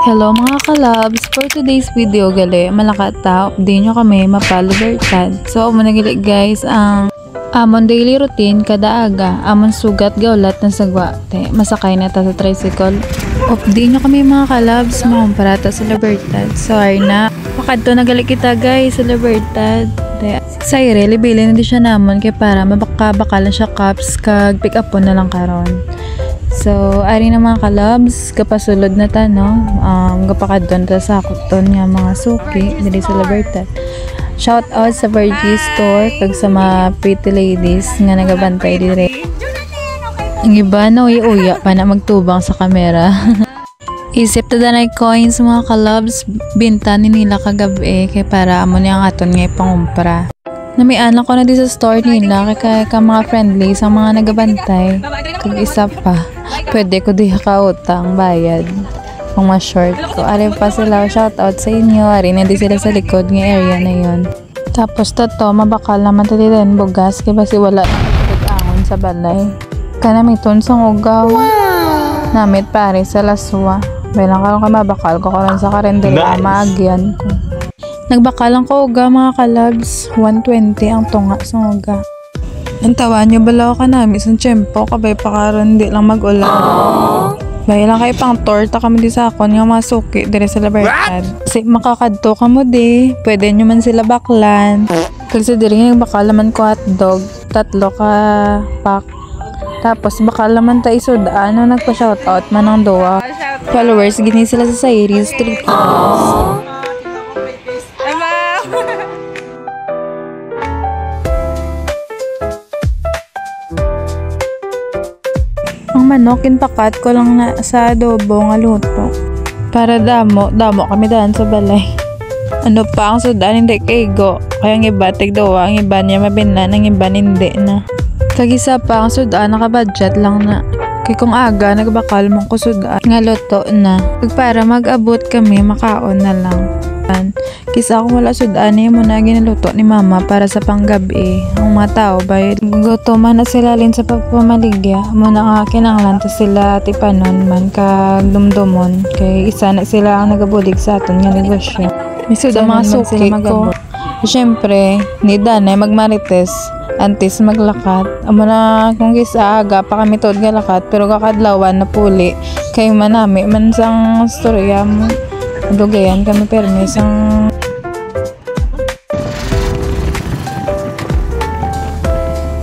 Hello mga kalabs! For today's video gali, malakata, update nyo kami mapalibertad. So, muna gali guys, ang amon daily routine kada aga, amon sugat gaulat na sagwate, masakay na ta sa tricycle. Update nyo kami mga kalabs, makumparata sa libertad. So, ay na, pakadto na gali kita guys sa libertad. Sa ire, libilin na di siya namon kay para mabakabakalan siya cups kag pick up po na lang karon. So, ari na mga kalabs, kapasulod na ta, no? Kapakadon ta sa kuton nga mga suki, dili sa Libertad. Shout out sa Virgie Store, kag sa mga pretty ladies nga nagabantay dire. Ang iba na uya pa na magtubang sa kamera. Isip ta danay coins mga kalabs, binta ni nila kagabi, kay para amo ni ang aton nga pangumpra. Namian ko na di sa store nila, kay ka mga friendly sa mga nagabantay, kag isa pa. Pwede ko di kautang bayad kung ma-short ko. Ari pa sila, shout out sa inyo. Ari na di sila sa likod ng area na yon. Tapos tato, mabakal naman tali din bugas kaya basi wala angon sa balay. Kanamiton sa ugaw. Namit pare sa laswa. Bilang karon ka mabakal ko karon sa karendera maagyan ko. Nagbakalan ko uga mga kalabs. 120 ang tunga sa uga. Ang tawa niyo balaw ka namin sa tiyempo kabay pa karon di lang mag-ulan. Bay lang kay pang torta kami di sa akon nga mga suki dire sa Libertad. Kasi makakadto ka mo di, pwede nyo man sila baklan. Kasi dire nagbakal naman ko hotdog, 3 ka pack. Tapos bakal naman ta isuda, ano nagpa-shoutout man ng dowa. Followers gini sila sa Sairi Street Foods. Ang manok pakat ko lang na sa adobo nga luto. Para damo kami daan sa balay. Ano pa ang sudan hindi kaygo. Kaya ang iba tigdawa, ang iba niya mabinlan, ang iba hindi na. Kagisa pa ang sudan nakabudget lang na. Kaya kung aga nagbakal mong kusudan nga luto na. Para mag-abot kami makaon na lang. Kisa kung wala sudan niya muna ginaluto ni mama para sa panggabi. Ang mga tao ba gutoman na sila lin sa pagpamaligya. Muna nga kinanglan to sila tipanon man kag dumdumon. Kay isa na sila ang nagabulig sa aton nga negosyo. May sudan mga suki ko. Siyempre, ni Danay magmarites. Antes maglakat. Amo na kung kisa aga pa kami tod nga lakat pero kakadlawan na puli. Kay manami man sang storya mo. Dugayan kami permis ang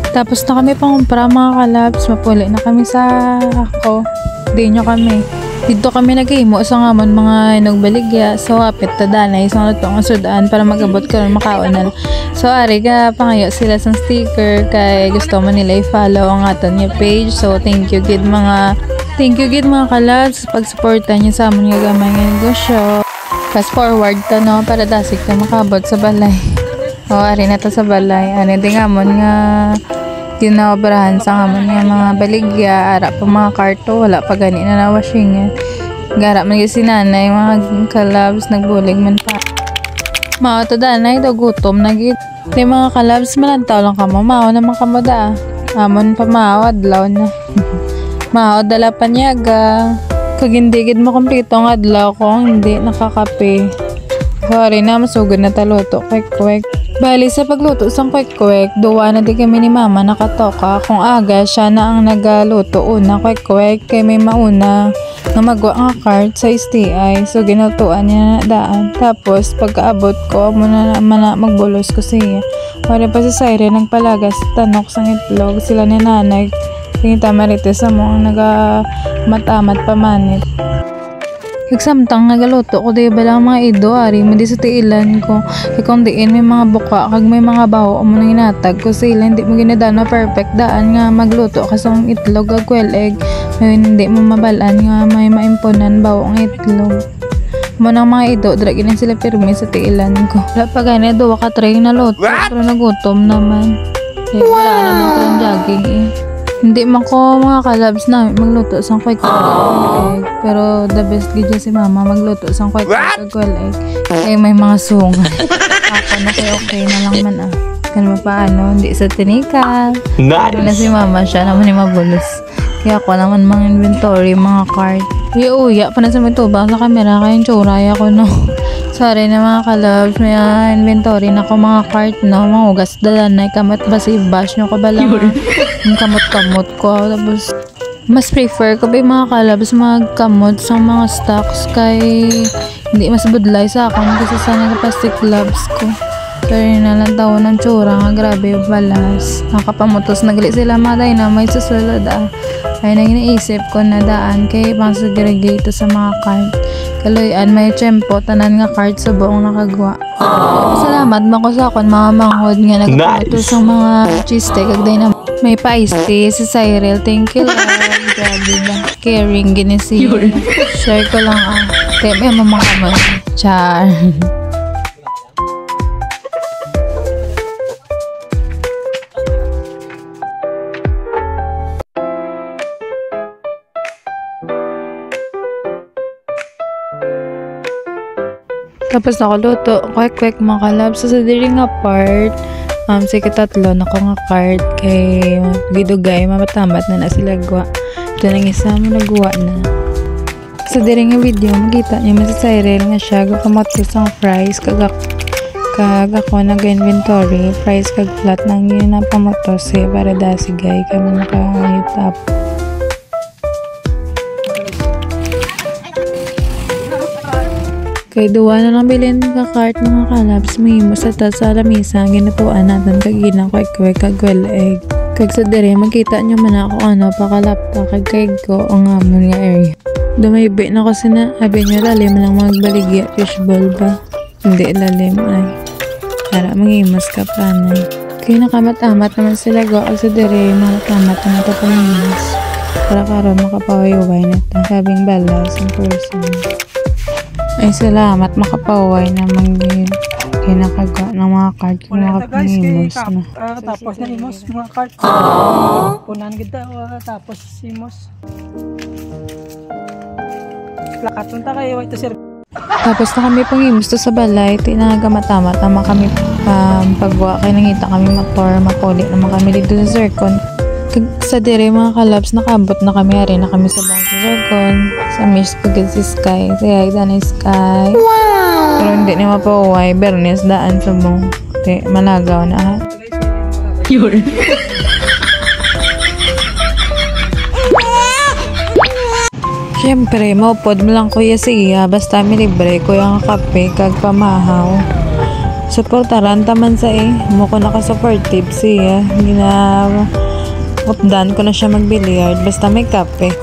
tapos na kami pangumpra mga kalabs, mapuli na kami sa ako. Di nyo kami. Dito kami nag-imo sa ngamon mga inugbaligya. So apit ta danay isang lutong sudan para magabot ka rin makaonal. So ari ka pangayo sila sa sticker kay gusto mo nila i-follow ang aton niya page. So thank you gid mga kalabs pag-suporta niyo sa amon nga gamay nga negosyo. Fast forward ta no para dasig ta makabot sa balay. O ari na ta sa balay. Ano din amon nga ginaobrahan sa amon nga mga baligya, ara pa mga karto, wala pa gani na na-washing. Gara man gyud si nanay mga kalabs nagbulig man pa. Mao to danay do gutom na gid. Di mga kalabs malantaw lang kamo, mao naman kamo da. Amon pa mao adlaw na. Mao dala panyaga. Kag hindi gid mo kompleto ang adlaw ko, hindi nakakape. Sorry na masugod na taluto kwek. Bali sa pagluto sang kwek, duwa na di kami ni mama nakatoka. Kung aga siya na ang nagaluto una kwek kay may mauna nga magwa ang cart sa STI. So ginaltuan niya na daan. Tapos pagkaabot ko muna na magbulos ko siya. Wala pa si Saire nagpalagas tanok sang itlog sila ni nanay. Tingita marites sa mo ang nagamatamat pamanit. Kagsamtang nagaluto ko di ba lang mga ido ari mo di sa tiilan ko. Kaya kung diin may mga buka kag may mga baho mo nang inatag ko sila hindi mo ginadaan na perfect daan nga magluto kasi ang itlog ag quail egg may hindi mo mabalaan nga may maimponan baho ang itlog. Mo nang mga ido dragin sila pirmi sa tiilan ko. Wala pa gani do ka try na luto pero nagutom naman. Kaya wala naman ko ng jogging eh. Hindi man ko mga kalabs na magluto sang kwek egg. Pero the best gid si mama magluto sang kwek egg. Kaya may mga sunga. Ako na kay okay na lang man ah. Kaya paano, hindi sa tinikal. Nice! Na si mama siya naman yung mabulos. Kaya ako naman mga inventory, mga cart. Uya pa na sa matubang sa camera kaya yung tsuray ako no. Sorry na mga kalabs, may inventory na ko mga cart no, mga ugas dalan na kamot ba si bash nyo ko ba lang yung kamot-kamot ko. Tapos mas prefer ko ba yung mga kalabs magkamot sa mga stocks kay hindi mas budlay sa akin kasi sa nagplastic gloves ko. Sorry na lang taon ng tsura nga grabe yung balas. Nakapamutos nagali sila mga dynamite sa sulod Ay nang iniisip ko na daan kay pang segregate sa mga card. Kaloyan may tiyempo tanan nga card sa buong nakagawa. Salamat man ko sa akon mga manghod nga nagpamutos sa mga cheese steak kag dynamite. May pa-iste si Cyril. Thank you Lord. Grabe ba? Caring ginisi. Share ko lang Kaya may mamakamon. Char. Tapos nakaluto, kwek-kwek mga kalabs. So, sa diri nga part, sa ikatatlo, nako nga card kay gidugay, mamatamat na sila gawa. Ito nang isa mo nagawa na. Sa diri nga video, makita niyo man sa Cyril nga siya, gapamotos ang fries, kag ako nag-inventory, fries kag flat nang yun na pamotos para dasigay kami naka-YouTube. Kay duwa na lang bilhin ka cart mga kalabs mahimo sa sa lamisa ginatuan natin kag ginang kwek-kwek kag well egg. Kag sa dire makita nyo man ako pakalapta kag kay ko ang amon nga area. Dumaybi na kasi na abi nyo lalim lang magbaligya fishbowl ba? Hindi lalim ay. Para mangimas ka panay. Kay nakamat-amat naman sila go sa dire makamat na tapangimas. Para karon makapaway-way na sabing balas in person. Ay salamat makapaway naman yun kinakagawa ng mga card kung makapangimos na. Tapos na imos mga card. Punan kita tapos imos. Plakat punta kayo ito sir. Tapos na kami pangimos to sa balay tinagamat-amat naman kami pagwa kay nangita kami mapuli naman kami dito sa Zircon. Sa dire mga kalabs nakabot na kami rin na kami sa Bangsa Zircon sa Miss Pagod si Sky kaya na Sky pero hindi na mapaway Bernes daan sa mong malagaw na yun. Siyempre maupod mo lang kuya siya basta may libre kuya nga kape kag pamahaw supportaran taman sa muko naka-supportive siya ginawa updan ko na siya mag-billiard basta may kape.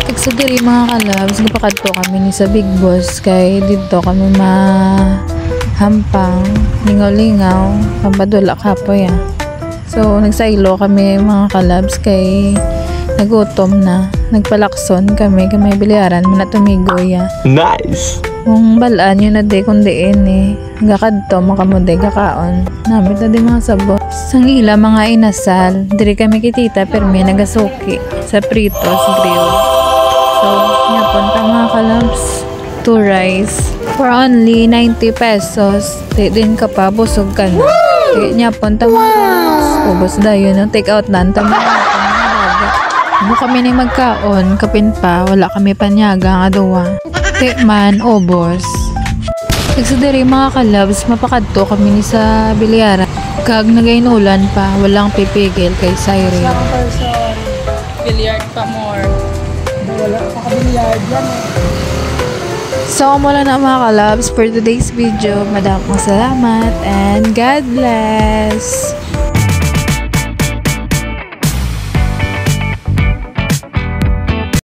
Kag sa diri mga kalabs, napakadto kami ni sa Big Boss kay dito kami mahampang, lingaw-lingaw, pampadula kapoy So nagsaylo kami mga kalabs kay nagutom na, nagpalakson kami kay may bilyaran man na tumigoy Nice! Kung balaan yun na di kundi gakadto makamude gakaon namit na di mga sabot sang ila mga inasal diri kami kitita permi nagasuki sa Pritos Grill so yapon ta mga kalabs 2 rice for only 90 pesos di din ka pa busog ka na kaya yapon ta mga kalabs ubos dayon no take out lang ta mga ano kami na magkaon kapin pa wala kami panyaga nga duwa man, obos. Nagsadari mga kalabs, mapakadto kami ni sa bilyaran. Kag nagainulan pa, walang pipigil kay Cyril. Billiard pa more. Wala pa ka-billiard yan So, mula na mga kalabs for today's video. Madaming salamat and God bless!